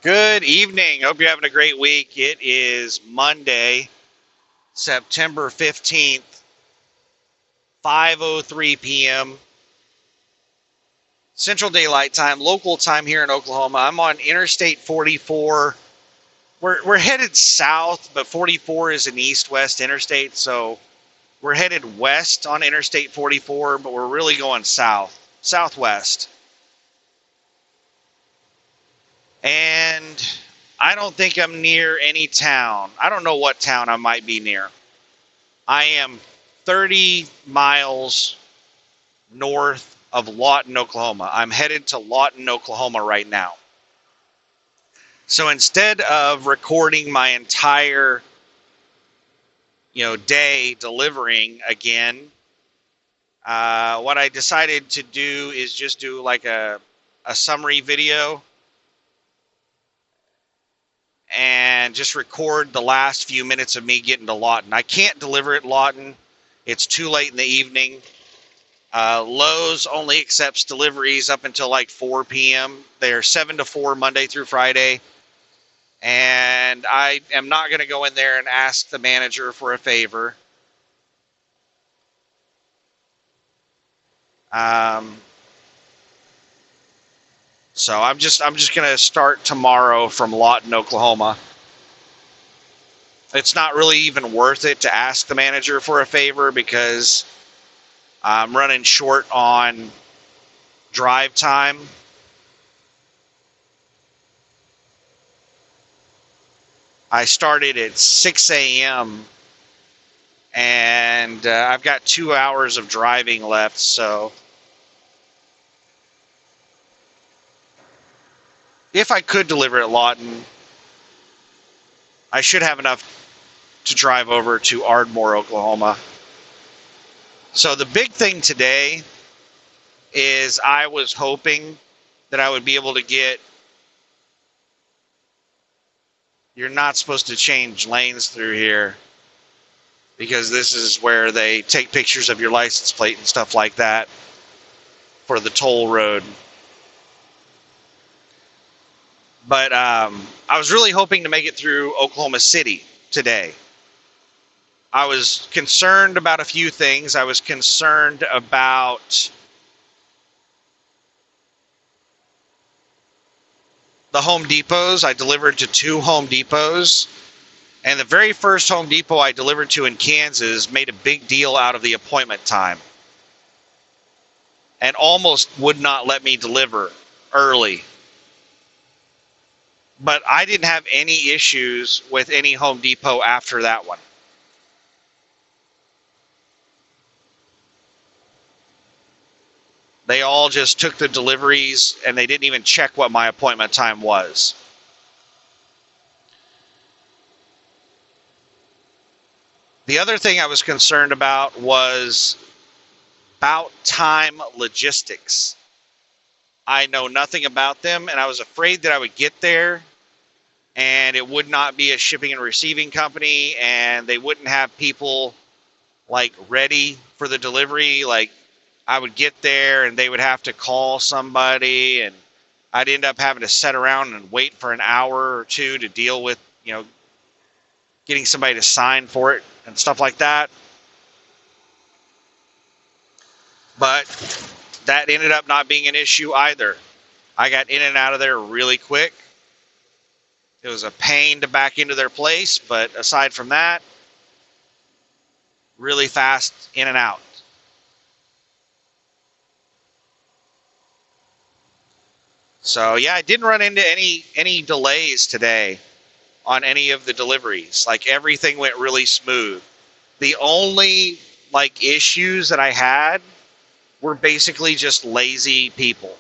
Good evening. Hope you're having a great week. It is Monday, September 15th, 5:03 p.m. Central Daylight Time, local time here in Oklahoma. I'm on Interstate 44. We're headed south, but 44 is an east-west interstate, so we're headed west on Interstate 44, but we're really going southwest. And I don't think I'm near any town. I don't know what town I might be near. I am 30 miles north of Lawton, Oklahoma. I'm headed to Lawton, Oklahoma right now. So instead of recording my entire, day delivering again, what I decided to do is just do like a summary video and just record the last few minutes of me getting to Lawton. I can't deliver at Lawton. It's too late in the evening. Lowe's only accepts deliveries up until like 4 p.m. They're 7 to 4 Monday through Friday. And I am not going to go in there and ask the manager for a favor. So I'm just going to start tomorrow from Lawton, Oklahoma. It's not really even worth it to ask the manager for a favor because I'm running short on drive time. I started at 6 a.m. and I've got 2 hours of driving left, so if I could deliver at Lawton, I should have enough to drive over to Ardmore, Oklahoma. So the big thing today is I was hoping that I would be able to get. You're not supposed to change lanes through here because this is where they take pictures of your license plate and stuff like that for the toll road. But I was really hoping to make it through Oklahoma City today. I was concerned about a few things. I was concerned about the Home Depots. I delivered to 2 Home Depots. And the very first Home Depot I delivered to in Kansas made a big deal out of the appointment time and almost would not let me deliver early. But I didn't have any issues with any Home Depot after that one. They all just took the deliveries and they didn't even check what my appointment time was. The other thing I was concerned about was about time logistics. I know nothing about them, and I was afraid that I would get there and it would not be a shipping and receiving company and they wouldn't have people like ready for the delivery. Like I would get there and they would have to call somebody and I'd end up having to sit around and wait for an hour or two to deal with, getting somebody to sign for it and stuff like that. But that ended up not being an issue either. I got in and out of there really quick. It was a pain to back into their place, but aside from that, really fast in and out. So yeah, I didn't run into any delays today on any of the deliveries. Like everything went really smooth. The only issues that I had were basically just lazy people.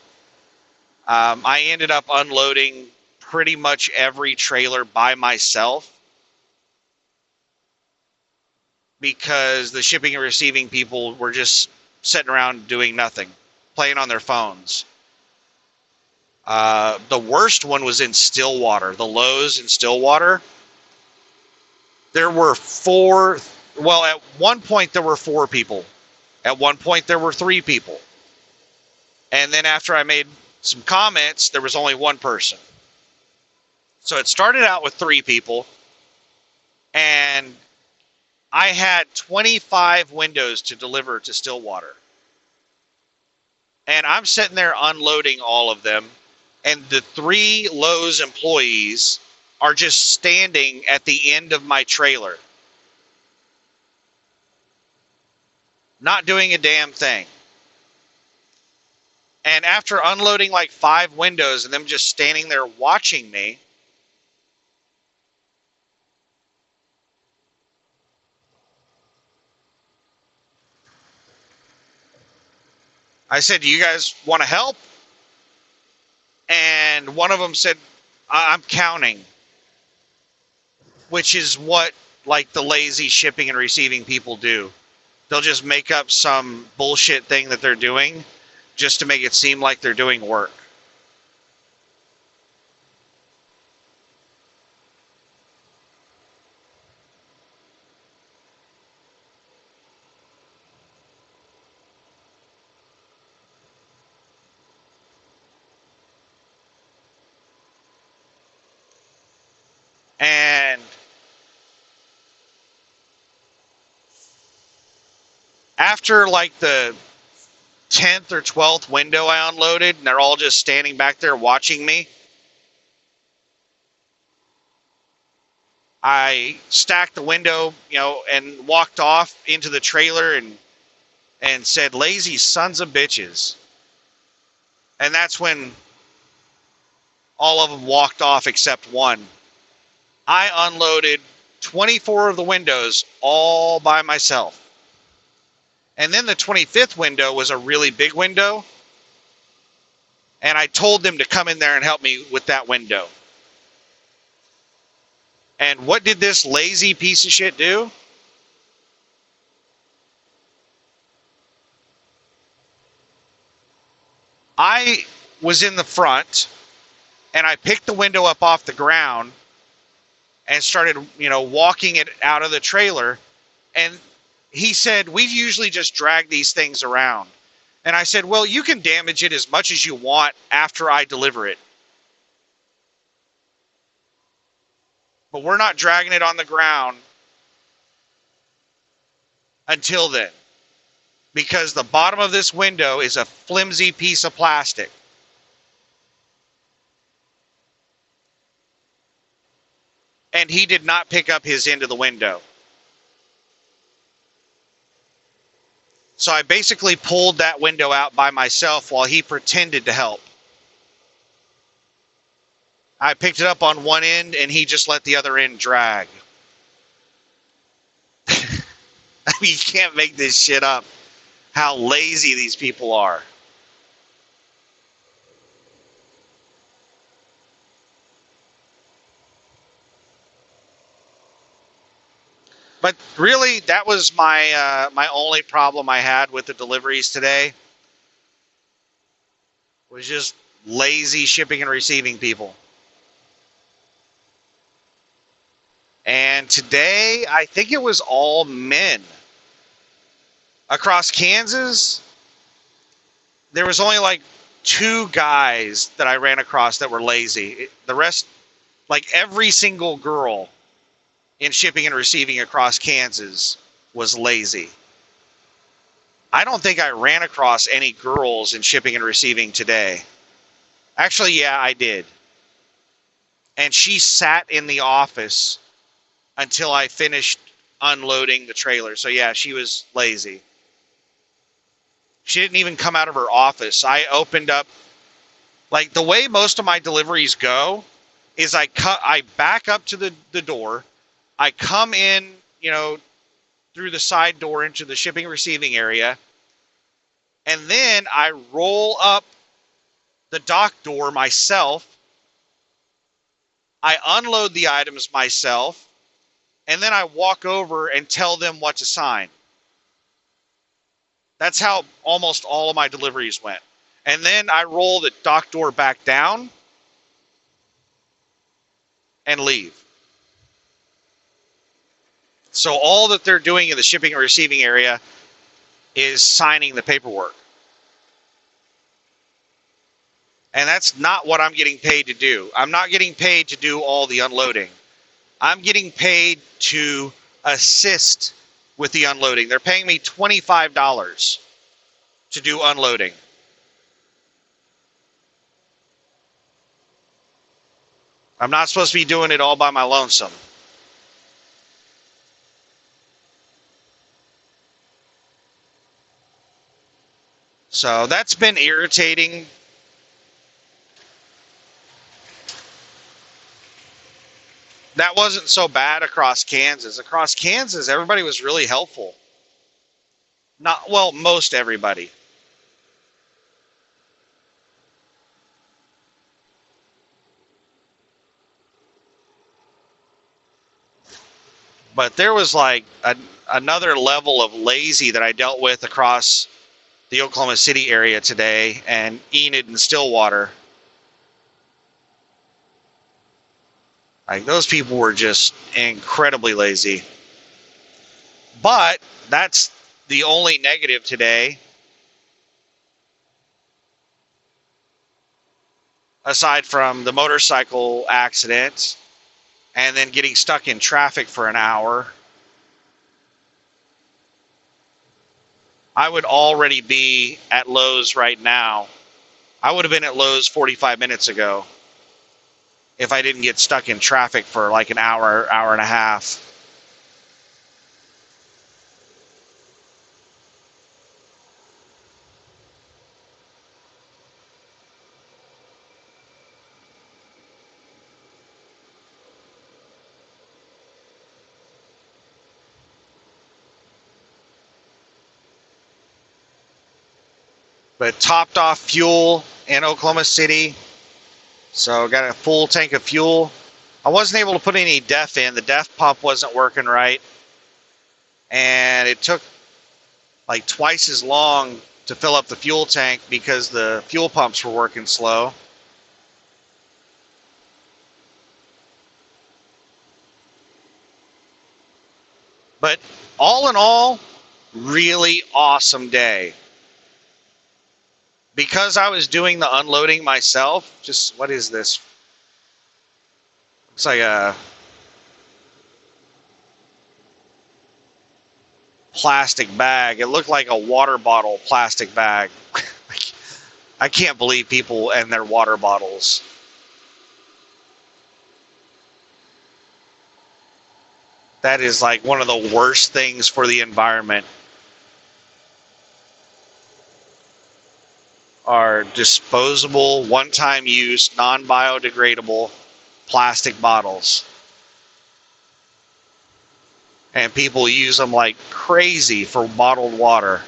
I ended up unloading pretty much every trailer by myself because the shipping and receiving people were just sitting around doing nothing, playing on their phones. The worst one was in Stillwater, the Lowe's in Stillwater. There were at one point there were 4 people. At one point there were 3 people. And then after I made some comments, there was only 1 person. So it started out with 3 people, and I had 25 windows to deliver to Stillwater. And I'm sitting there unloading all of them, and the 3 Lowe's employees are just standing at the end of my trailer, not doing a damn thing. And after unloading like 5 windows and them just standing there watching me, I said, "Do you guys want to help?" And one of them said, "I'm counting," which is what like the lazy shipping and receiving people do. They'll just make up some bullshit thing that they're doing just to make it seem like they're doing work. And after like the 10th or 12th window I unloaded, and they're all just standing back there watching me, I stacked the window, and walked off into the trailer and said, "Lazy sons of bitches." And that's when all of them walked off except one. I unloaded 24 of the windows all by myself. And then the 25th window was a really big window, and I told them to come in there and help me with that window. And what did this lazy piece of shit do? I was in the front, and I picked the window up off the ground and started, walking it out of the trailer. And he said, "We usually just drag these things around." And I said, "Well, you can damage it as much as you want after I deliver it, but we're not dragging it on the ground until then, because the bottom of this window is a flimsy piece of plastic." And he did not pick up his end of the window. So I basically pulled that window out by myself while he pretended to help. I picked it up on one end, and he just let the other end drag. I mean, you can't make this shit up, how lazy these people are. But really, that was my only problem I had with the deliveries today, was just lazy shipping and receiving people. And today, I think it was all men. Across Kansas, there was only like 2 guys that I ran across that were lazy. The rest, like every single girl in shipping and receiving across Kansas, was lazy. I don't think I ran across any girls in shipping and receiving today. Actually, yeah, I did. And she sat in the office until I finished unloading the trailer. So yeah, she was lazy. She didn't even come out of her office. I opened up, like the way most of my deliveries go is I back up to the door. I come in, through the side door into the shipping and receiving area. And then I roll up the dock door myself. I unload the items myself. And then I walk over and tell them what to sign. That's how almost all of my deliveries went. And then I roll the dock door back down and leave. So all that they're doing in the shipping and receiving area is signing the paperwork. And that's not what I'm getting paid to do. I'm not getting paid to do all the unloading. I'm getting paid to assist with the unloading. They're paying me $25 to do unloading. I'm not supposed to be doing it all by my lonesome. So that's been irritating. That wasn't so bad across Kansas. Across Kansas, everybody was really helpful. Not, well, most everybody. But there was like another level of lazy that I dealt with across the Oklahoma City area today, and Enid and Stillwater. Like, those people were just incredibly lazy. But that's the only negative today, aside from the motorcycle accident and then getting stuck in traffic for an hour. I would already be at Lowe's right now. I would have been at Lowe's 45 minutes ago if I didn't get stuck in traffic for like an hour, hour and a half. But topped off fuel in Oklahoma City. So got a full tank of fuel. I wasn't able to put any DEF in. The DEF pump wasn't working right. And it took like twice as long to fill up the fuel tank because the fuel pumps were working slow. But all in all, really awesome day. Because I was doing the unloading myself, just, what is this? Looks like a plastic bag. It looked like a water bottle plastic bag. I can't believe people and their water bottles. That is like one of the worst things for the environment. Are disposable, one-time use, non-biodegradable plastic bottles. And people use them like crazy for bottled water.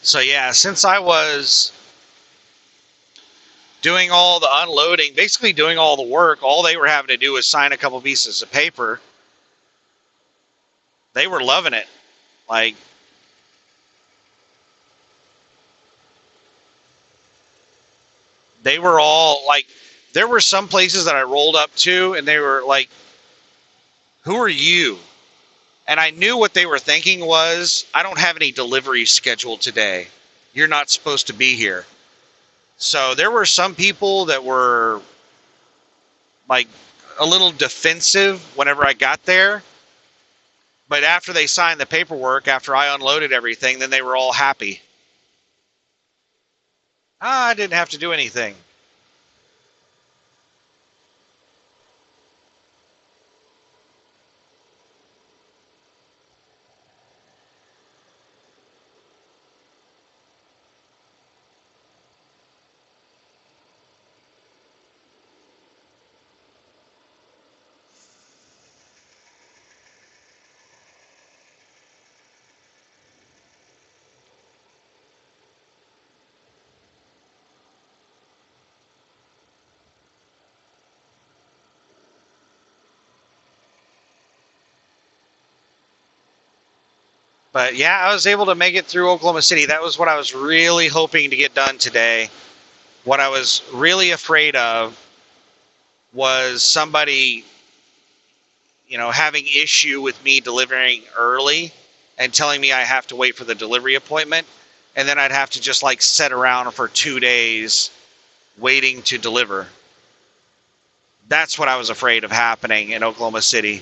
So yeah, since I was doing all the unloading, basically doing all the work, all they were having to do was sign a couple pieces of paper. They were loving it. Like, they were all like, there were some places that I rolled up to and they were like, who are you? And I knew what they were thinking was, I don't have any delivery scheduled today. You're not supposed to be here. So there were some people that were like a little defensive whenever I got there. But after they signed the paperwork, after I unloaded everything, then they were all happy. I didn't have to do anything. But yeah, I was able to make it through Oklahoma City. That was what I was really hoping to get done today. What I was really afraid of was somebody, having issue with me delivering early and telling me I have to wait for the delivery appointment. And then I'd have to just like sit around for 2 days waiting to deliver. That's what I was afraid of happening in Oklahoma City.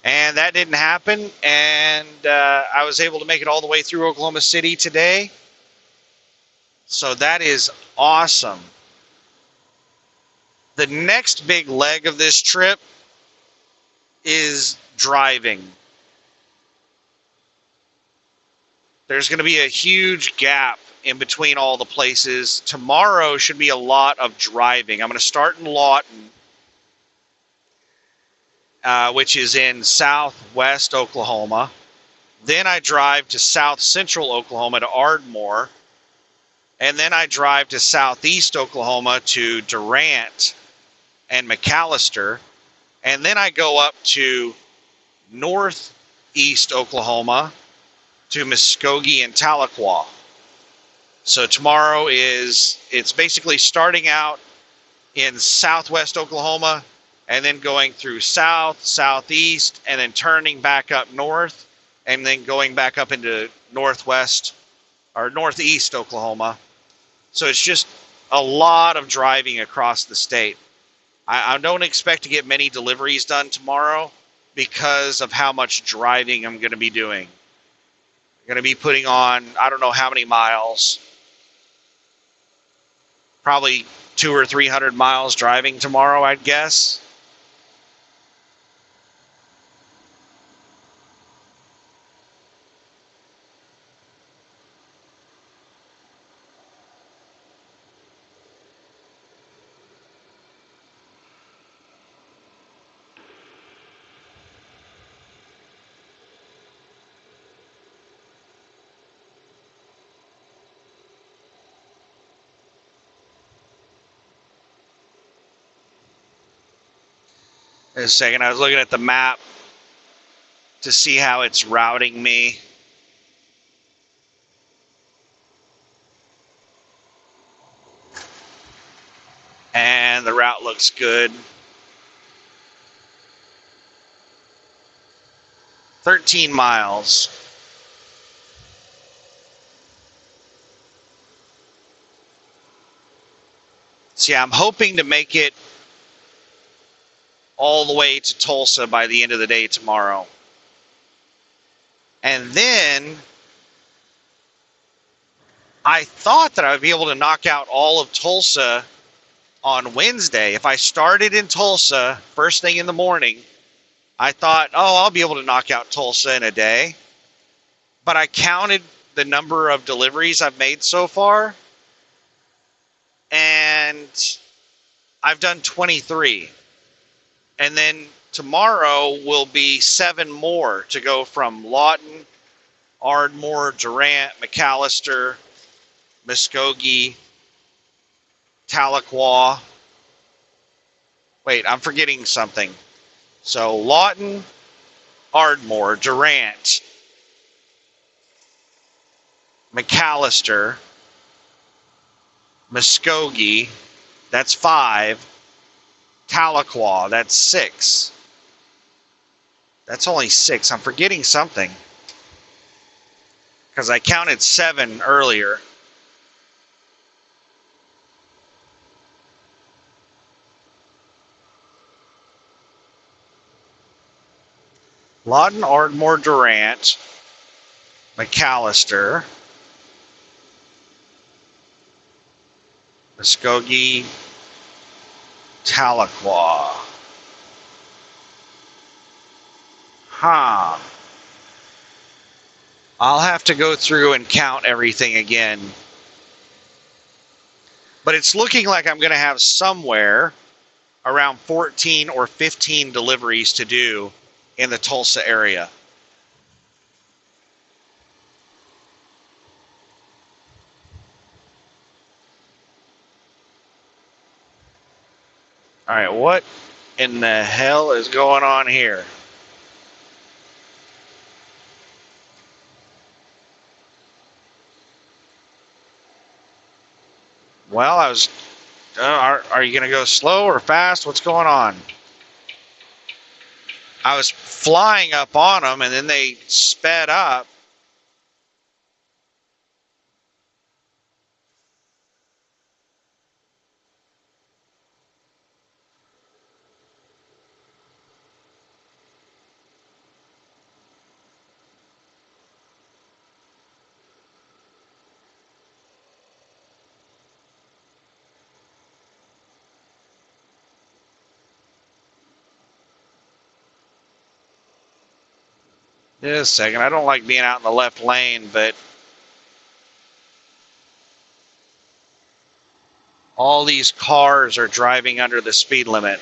And that didn't happen. And I was able to make it all the way through Oklahoma City today. So that is awesome. The next big leg of this trip is driving. There's going to be a huge gap in between all the places. Tomorrow should be a lot of driving. I'm going to start in Lawton, which is in southwest Oklahoma. Then I drive to south central Oklahoma to Ardmore. And then I drive to southeast Oklahoma to Durant and McAllister. And then I go up to northeast Oklahoma to Muskogee and Tahlequah. So tomorrow it's basically starting out in southwest Oklahoma and then going through south, southeast, and then turning back up north and then going back up into northwest or northeast Oklahoma. So it's just a lot of driving across the state. I don't expect to get many deliveries done tomorrow because of how much driving I'm going to be doing. I'm going to be putting on, I don't know how many miles, probably 200 or 300 miles driving tomorrow, I'd guess. In a second, I was looking at the map to see how it's routing me. And the route looks good. 13 miles. So yeah, I'm hoping to make it all the way to Tulsa by the end of the day tomorrow. And then I thought that I would be able to knock out all of Tulsa on Wednesday. If I started in Tulsa first thing in the morning, I thought, I'll be able to knock out Tulsa in a day. But I counted the number of deliveries I've made so far, and I've done 23. And then tomorrow will be 7 more to go from Lawton, Ardmore, Durant, McAllister, Muskogee, Tahlequah. Wait, I'm forgetting something. So Lawton, Ardmore, Durant, McAllister, Muskogee, that's 5. Tahlequah, that's 6. That's only 6. I'm forgetting something because I counted 7 earlier. Lawton, Ardmore, Durant, McAllister, Muskogee, Tahlequah. Huh. I'll have to go through and count everything again. But it's looking like I'm going to have somewhere around 14 or 15 deliveries to do in the Tulsa area. All right, what in the hell is going on here? Well, are you going to go slow or fast? What's going on? I was flying up on them and then they sped up. Just a second. I don't like being out in the left lane, but all these cars are driving under the speed limit.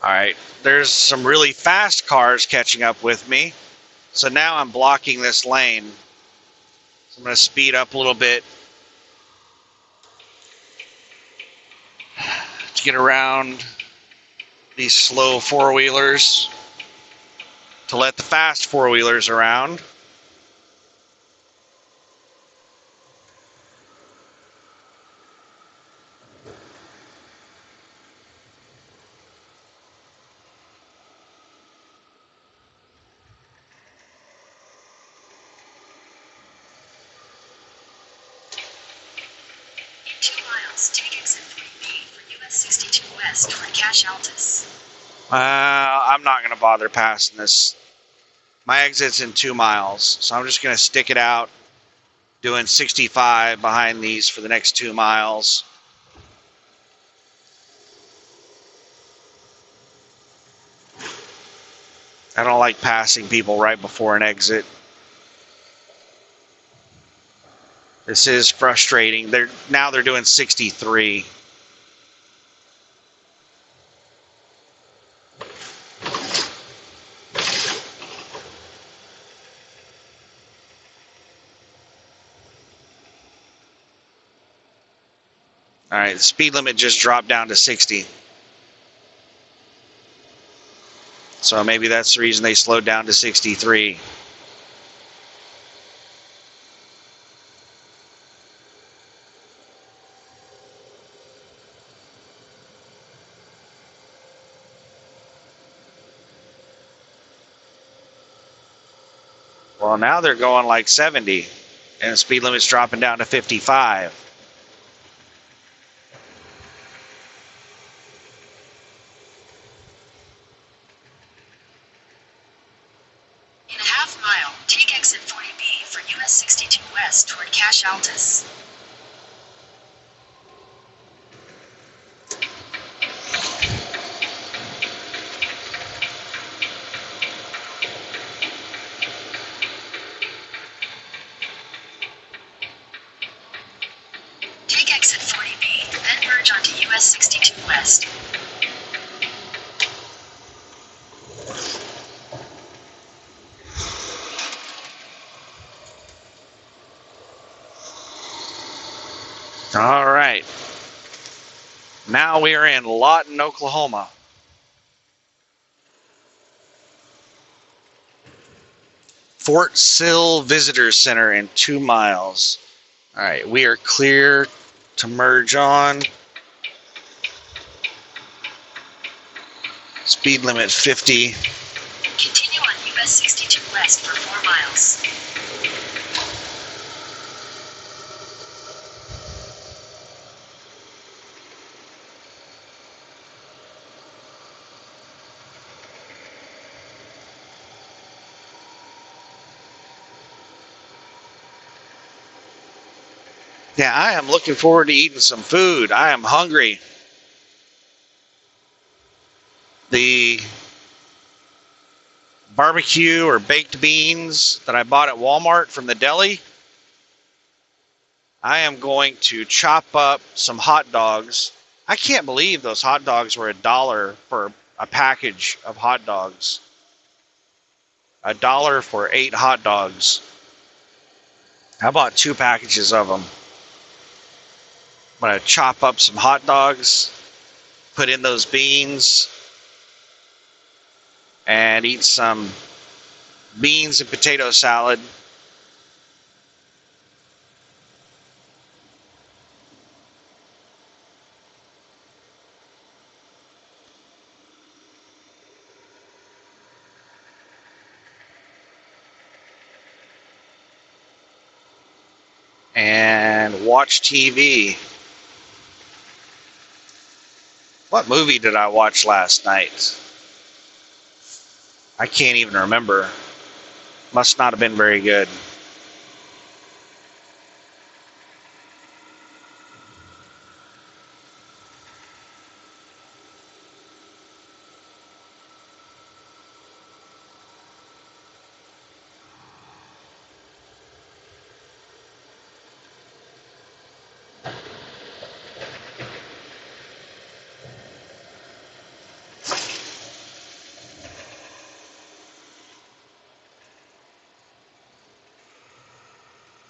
All right, there's some really fast cars catching up with me. So now I'm blocking this lane. So I'm going to speed up a little bit to get around these slow four-wheelers to let the fast four-wheelers around. Take exit 3B for US 62 West toward Cache Altus. I'm not going to bother passing this. My exit's in 2 miles, so I'm just going to stick it out, doing 65 behind these for the next 2 miles. I don't like passing people right before an exit. This is frustrating. Now they're doing 63. All right, the speed limit just dropped down to 60. So maybe that's the reason they slowed down to 63. Well, now they're going like 70, and the speed limit's dropping down to 55. In a half mile, take exit 40B for US 62 West toward Cache Altus. Take exit 40B, then merge onto US 62 West. All right. Now we are in Lawton, Oklahoma. Fort Sill Visitor Center in 2 miles. All right, we are clear to merge on. Speed limit 50. Continue on US 62 West for 4 miles. Yeah, I am looking forward to eating some food. I am hungry. The barbecue or baked beans that I bought at Walmart from the deli, I am going to chop up some hot dogs. I can't believe those hot dogs were $1 for a package of hot dogs. $1 for 8 hot dogs. I bought 2 packages of them. I'm going to chop up some hot dogs, put in those beans, and eat some beans and potato salad. And watch TV. What movie did I watch last night? I can't even remember. Must not have been very good.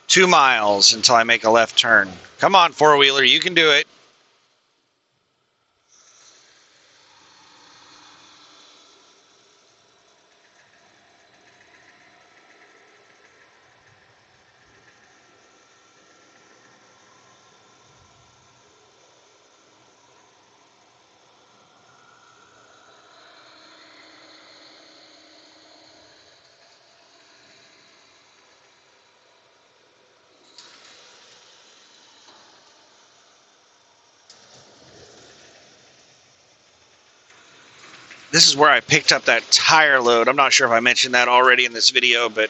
Two miles until I make a left turn. Come on, four-wheeler, you can do it. This is where I picked up that tire load. I'm not sure if I mentioned that already in this video, but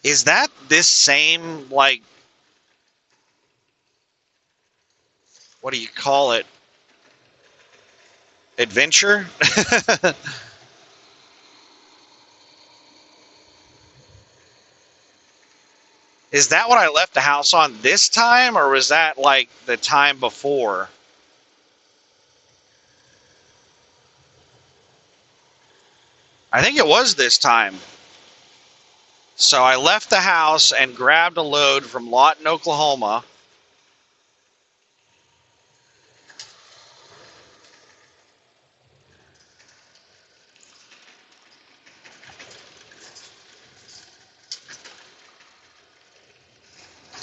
is that this same, like, what do you call it? Adventure? Is that what I left the house on this time, or was that like the time before? I think it was this time. So I left the house and grabbed a load from Lawton, Oklahoma.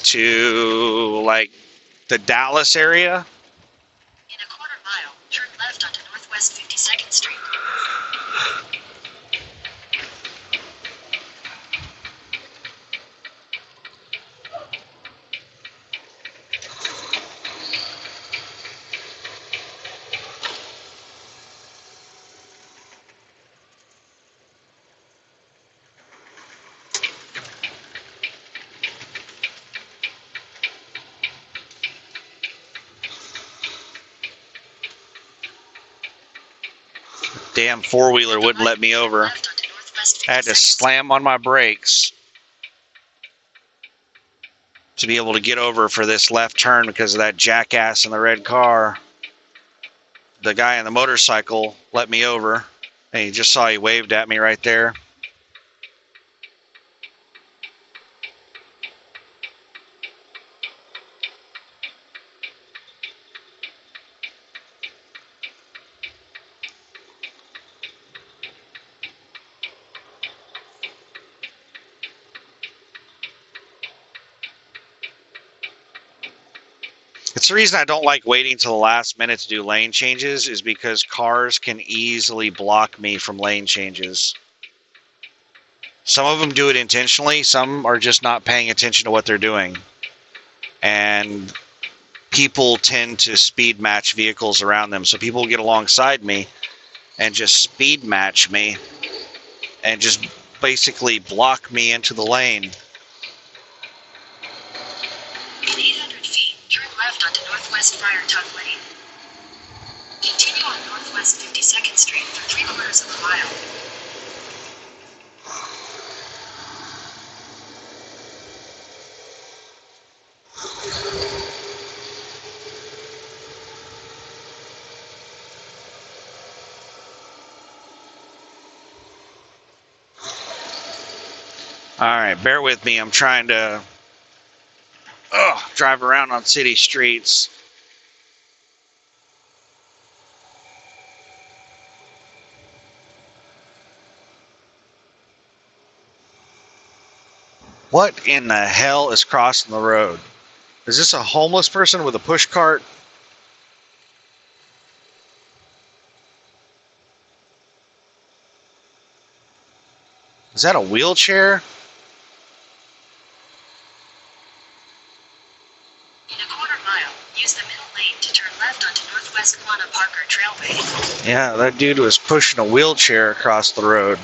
To like the Dallas area. In a quarter mile, turn left onto Northwest 52nd Street. Damn four-wheeler wouldn't let me over. I had to slam on my brakes to be able to get over for this left turn because of that jackass in the red car. The guy on the motorcycle let me over. And you just saw he waved at me right there. That's the reason I don't like waiting till the last minute to do lane changes, is because cars can easily block me from lane changes. Some of them do it intentionally. Some are just not paying attention to what they're doing. And people tend to speed match vehicles around them. So people get alongside me and just speed match me and just basically block me into the lane. In 800 feet, turn left onto Northwest Friar Tuck Lane. Continue on Northwest 52nd Street for 3/4 of a mile. All right, bear with me. I'm trying to drive around on city streets. What in the hell is crossing the road? Is this a homeless person with a push cart? Is that a wheelchair? In a 1/4 mile, use the middle lane to turn left onto Northwest Quanah Parker Trailway. Yeah, that dude was pushing a wheelchair across the road.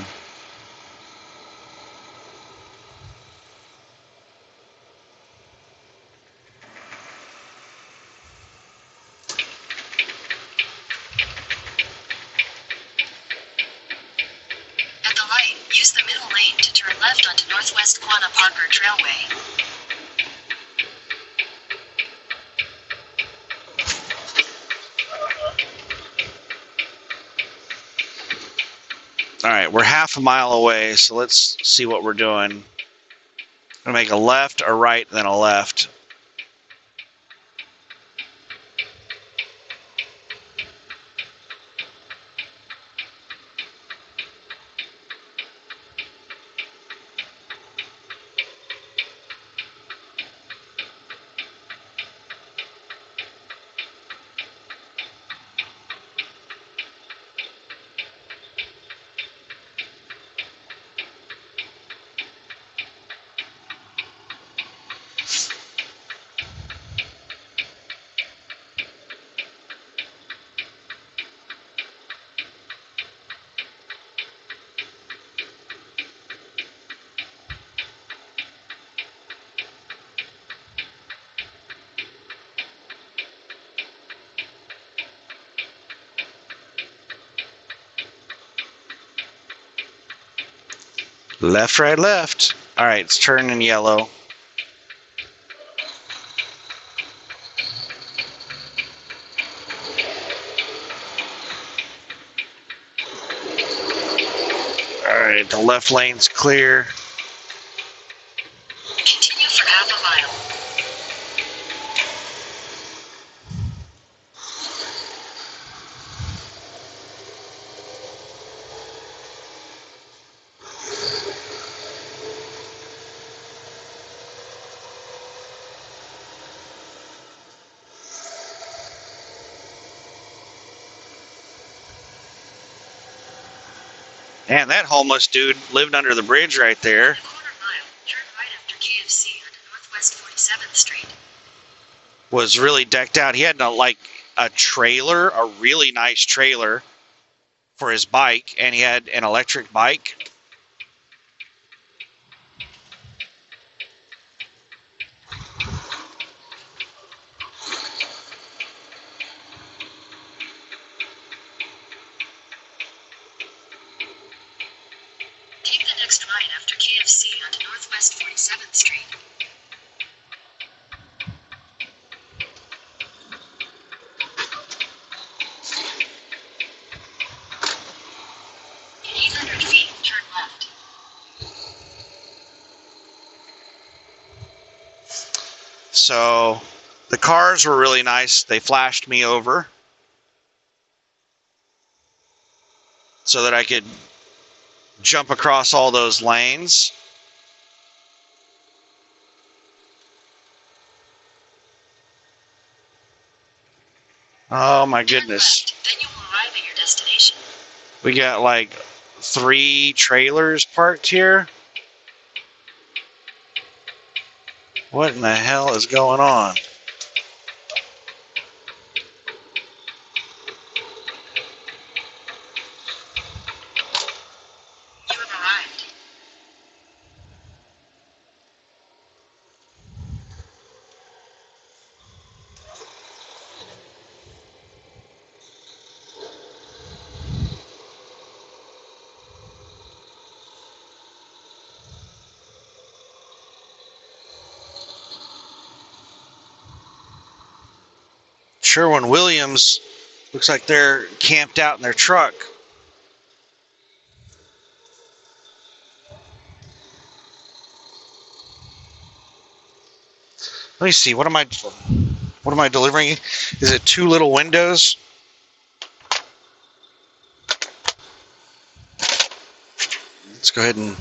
At the light, use the middle lane to turn left onto Northwest Quanah Parker Trailway. All right, we're half a mile away, so let's see what we're doing. I'm gonna make a left, a right, then a left. Left, right, left. All right, it's turning yellow. All right, the left lane's clear. Continue for half a mile. Man, that homeless dude lived under the bridge right there. In a 1/4 mile, turn right after KFC onto Northwest 47th Street. Was really decked out. He had a trailer, a really nice trailer for his bike, and he had an electric bike. Take the next right after KFC onto Northwest 47th Street. In 800 feet, turn left. So the cars were really nice. They flashed me over so that I could jump across all those lanes. Oh my Turn goodness. left, then you will arrive at your destination. We got like 3 trailers parked here. What in the hell is going on? You have arrived. Sherwin-Williams looks like they're camped out in their truck. Let me see. What am I delivering? Is it 2 little windows? Let's go ahead and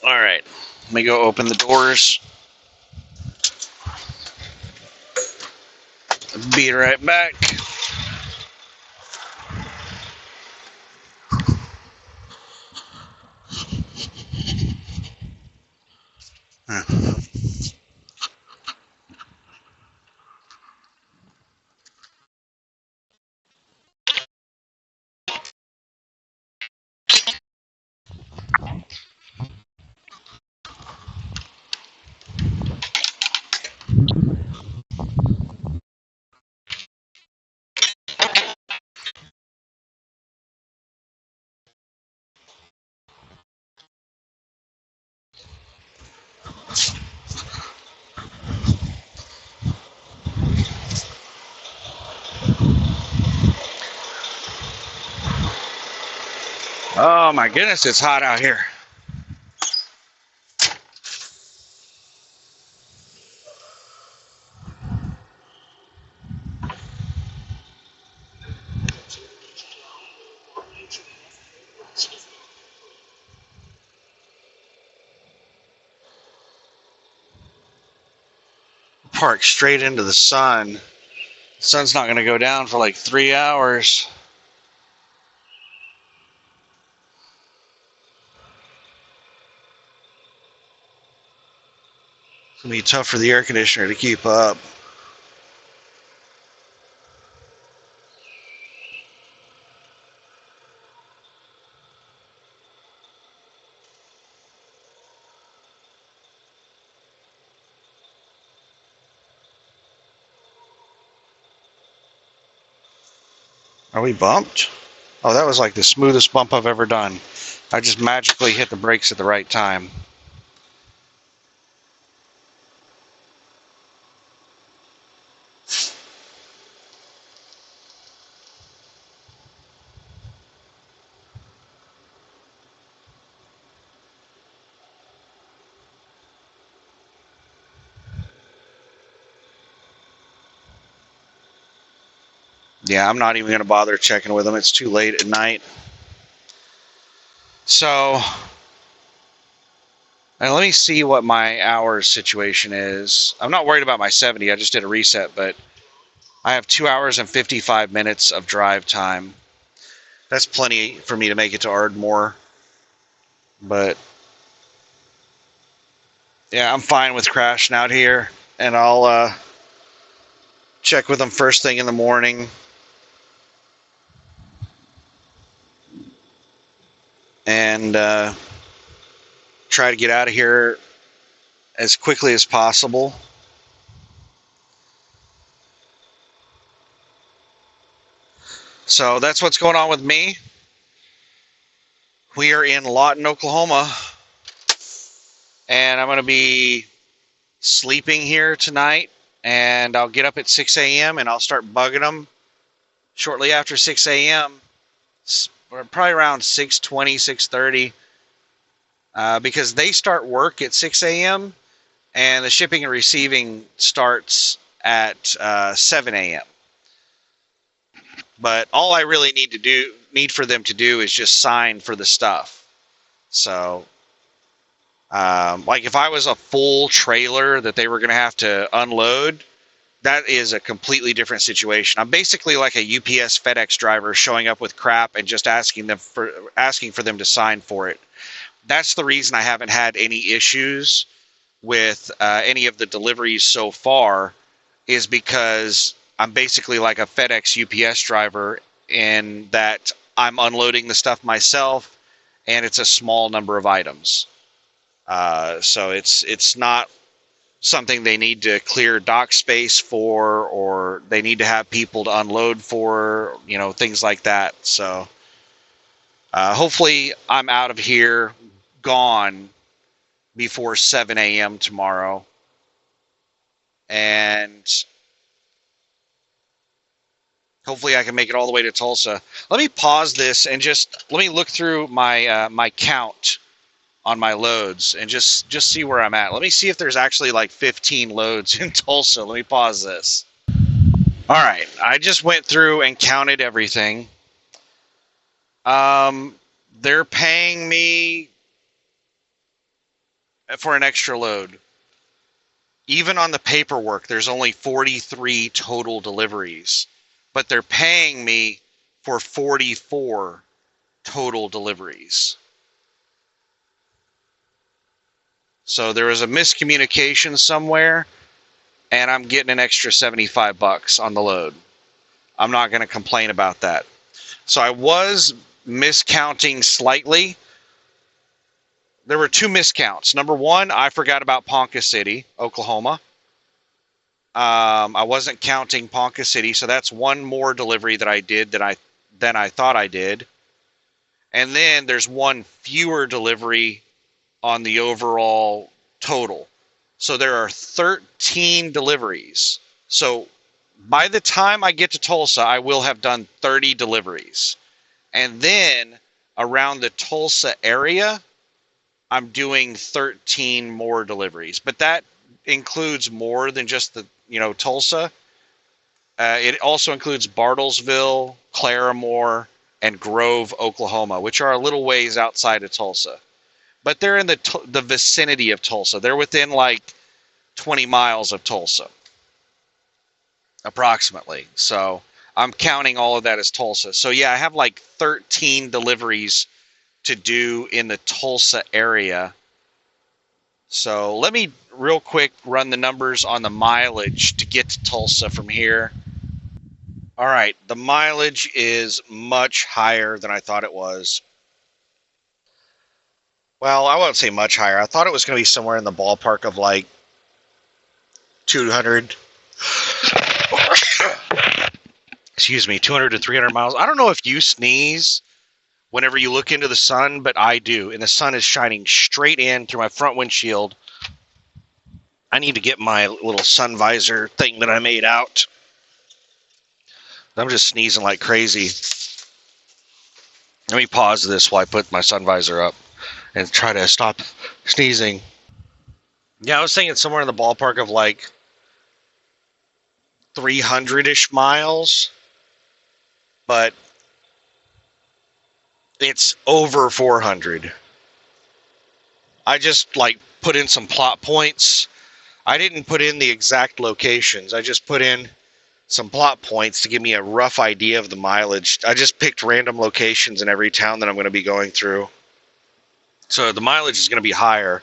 all right. Let me go open the doors. Be right back. Oh my goodness, it's hot out here. Park straight into the sun. The sun's not going to go down for like 3 hours. It's going to be tough for the air conditioner to keep up. Are we bumped? Oh, that was like the smoothest bump I've ever done. I just magically hit the brakes at the right time. Yeah, I'm not even going to bother checking with them. It's too late at night. So, and let me see what my hours situation is. I'm not worried about my 70. I just did a reset, but I have 2 hours and 55 minutes of drive time. That's plenty for me to make it to Ardmore. But yeah, I'm fine with crashing out here, and I'll check with them first thing in the morning. And try to get out of here as quickly as possible. So that's what's going on with me. We are in Lawton, Oklahoma, and I'm going to be sleeping here tonight, and I'll get up at 6 a.m. and I'll start bugging them shortly after 6 a.m. Probably around 6:20, 6:30. because they start work at 6 a.m. and the shipping and receiving starts at 7 a.m. But all I really need for them to do is just sign for the stuff. So, like if I was a full trailer that they were going to have to unload, that is a completely different situation. I'm basically like a UPS FedEx driver showing up with crap and just asking for them to sign for it. That's the reason I haven't had any issues with any of the deliveries so far, is because I'm basically like a FedEx UPS driver in that I'm unloading the stuff myself, and it's a small number of items. So it's not something they need to clear dock space for, or they need to have people to unload for, things like that. So hopefully I'm out of here, gone before 7 a.m. tomorrow. And hopefully I can make it all the way to Tulsa. Let me pause this and just let me look through my my count on my loads and just see where I'm at. Let me see if there's actually like 15 loads in Tulsa. Let me pause this. All right, I just went through and counted everything. They're paying me for an extra load. Even on the paperwork, there's only 43 total deliveries, but they're paying me for 44 total deliveries. So there was a miscommunication somewhere, and I'm getting an extra $75 on the load. I'm not going to complain about that. So I was miscounting slightly. There were two miscounts. Number one, I forgot about Ponca City, Oklahoma. I wasn't counting Ponca City, so that's one more delivery that I did than I thought I did. And then there's one fewer delivery on the overall total. So there are 13 deliveries. So by the time I get to Tulsa, I will have done 30 deliveries. And then around the Tulsa area, I'm doing 13 more deliveries. But that includes more than just the, Tulsa. It also includes Bartlesville, Claremore, and Grove, Oklahoma, which are a little ways outside of Tulsa. But they're in the vicinity of Tulsa. They're within like 20 miles of Tulsa, approximately. So I'm counting all of that as Tulsa. So yeah, I have like 13 deliveries to do in the Tulsa area. So let me real quick run the numbers on the mileage to get to Tulsa from here. All right, the mileage is much higher than I thought it was. Well, I won't say much higher. I thought it was going to be somewhere in the ballpark of like 200, 200 to 300 miles. I don't know if you sneeze whenever you look into the sun, but I do. And the sun is shining straight in through my front windshield. I need to get my little sun visor thing that I made out. I'm just sneezing like crazy. Let me pause this while I put my sun visor up and try to stop sneezing. Yeah, I was thinking somewhere in the ballpark of like 300-ish miles, but it's over 400. I just like put in some plot points. I didn't put in the exact locations. I just put in some plot points to give me a rough idea of the mileage. I just picked random locations in every town that I'm going to be going through. So the mileage is going to be higher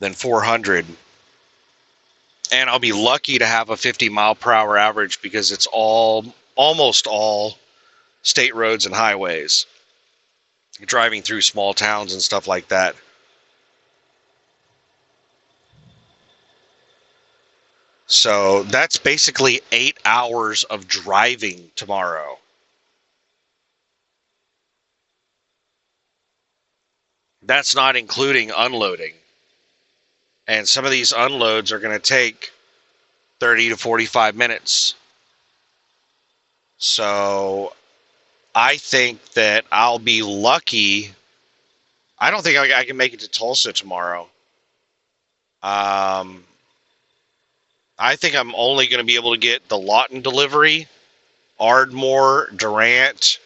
than 400. And I'll be lucky to have a 50 mile per hour average because it's almost all state roads and highways. Driving through small towns and stuff like that. So that's basically 8 hours of driving tomorrow. That's not including unloading. And some of these unloads are going to take 30 to 45 minutes. So I think that I'll be lucky I don't think I can make it to Tulsa tomorrow. I think I'm only going to be able to get the Lawton delivery, Ardmore, Durant,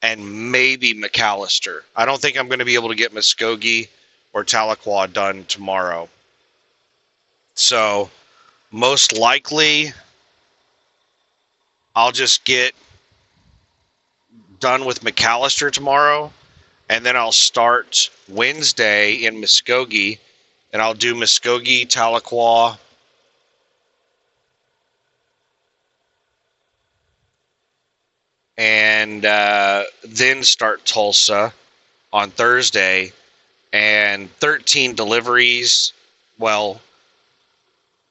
and maybe McAllister. I don't think I'm going to be able to get Muskogee or Tahlequah done tomorrow. So most likely I'll just get done with McAllister tomorrow, and then I'll start Wednesday in Muskogee, and I'll do Muskogee, Tahlequah, and then start Tulsa on Thursday, and 13 deliveries, well,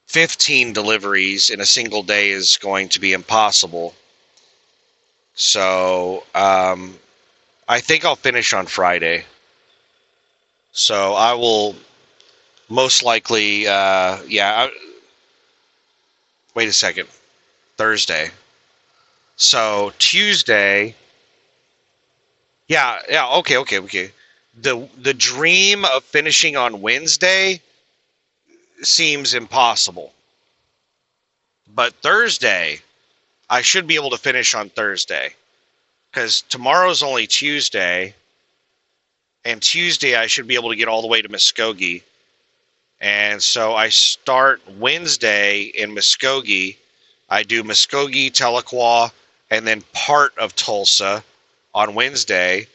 15 deliveries in a single day is going to be impossible. So I think I'll finish on Friday. So I will most likely, wait a second, Thursday. So Tuesday, okay. The dream of finishing on Wednesday seems impossible. But Thursday, I should be able to finish on Thursday. Because tomorrow's only Tuesday. And Tuesday, I should be able to get all the way to Muskogee. And so I start Wednesday in Muskogee. I do Muskogee, Tahlequah, and then part of Tulsa on Wednesday.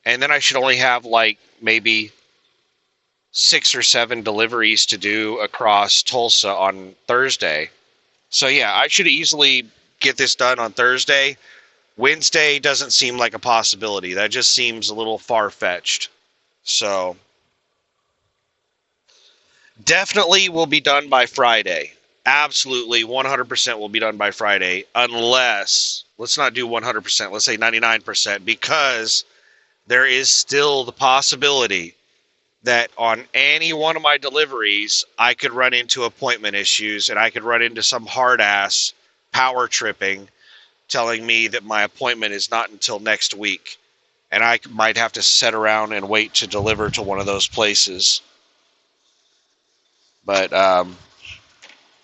And then I should only have like maybe 6 or 7 deliveries to do across Tulsa on Thursday. So yeah, I should easily get this done on Thursday. Wednesday doesn't seem like a possibility. That just seems a little far-fetched. So definitely will be done by Friday. Absolutely 100% will be done by Friday, unless, let's not do 100%, let's say 99%, because there is still the possibility that on any one of my deliveries, I could run into appointment issues, and I could run into some hard-ass power tripping telling me that my appointment is not until next week, and I might have to sit around and wait to deliver to one of those places. But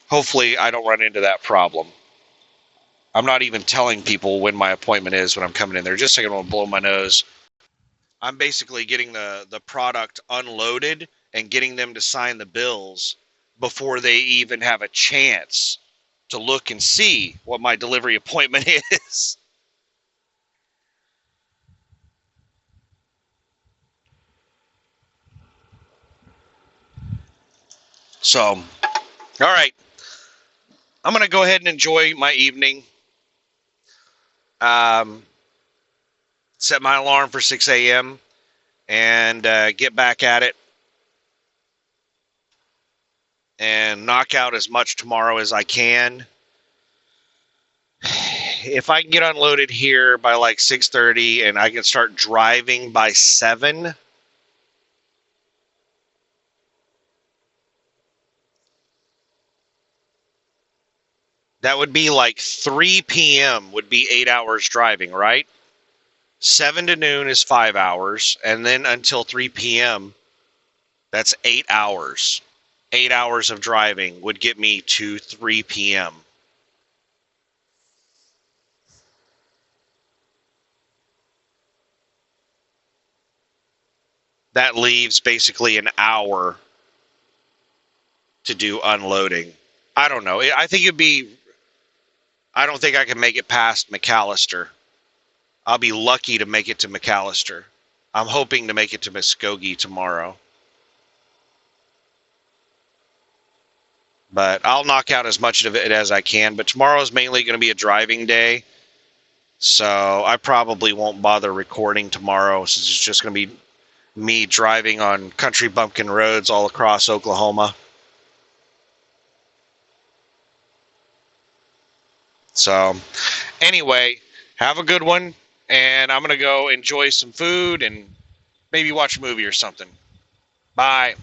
hopefully I don't run into that problem. I'm not even telling people when my appointment is when I'm coming in there, just so I don't blow my nose. I'm basically getting the product unloaded and getting them to sign the bills before they even have a chance to look and see what my delivery appointment is. So, all right. I'm going to go ahead and enjoy my evening. Set my alarm for 6 a.m. and get back at it and knock out as much tomorrow as I can. If I can get unloaded here by like 6:30 and I can start driving by 7, that would be like 3 p.m. would be 8 hours driving, right? 7 to noon is 5 hours, and then until 3 p.m., that's 8 hours. 8 hours of driving would get me to 3 p.m. That leaves basically an hour to do unloading. I don't know. I think it'd be, I don't think I can make it past McAllister. I'll be lucky to make it to McAllister. I'm hoping to make it to Muskogee tomorrow. But I'll knock out as much of it as I can. But tomorrow is mainly going to be a driving day. So I probably won't bother recording tomorrow, since it's just going to be me driving on country bumpkin roads all across Oklahoma. So anyway, have a good one. And I'm going to go enjoy some food and maybe watch a movie or something. Bye.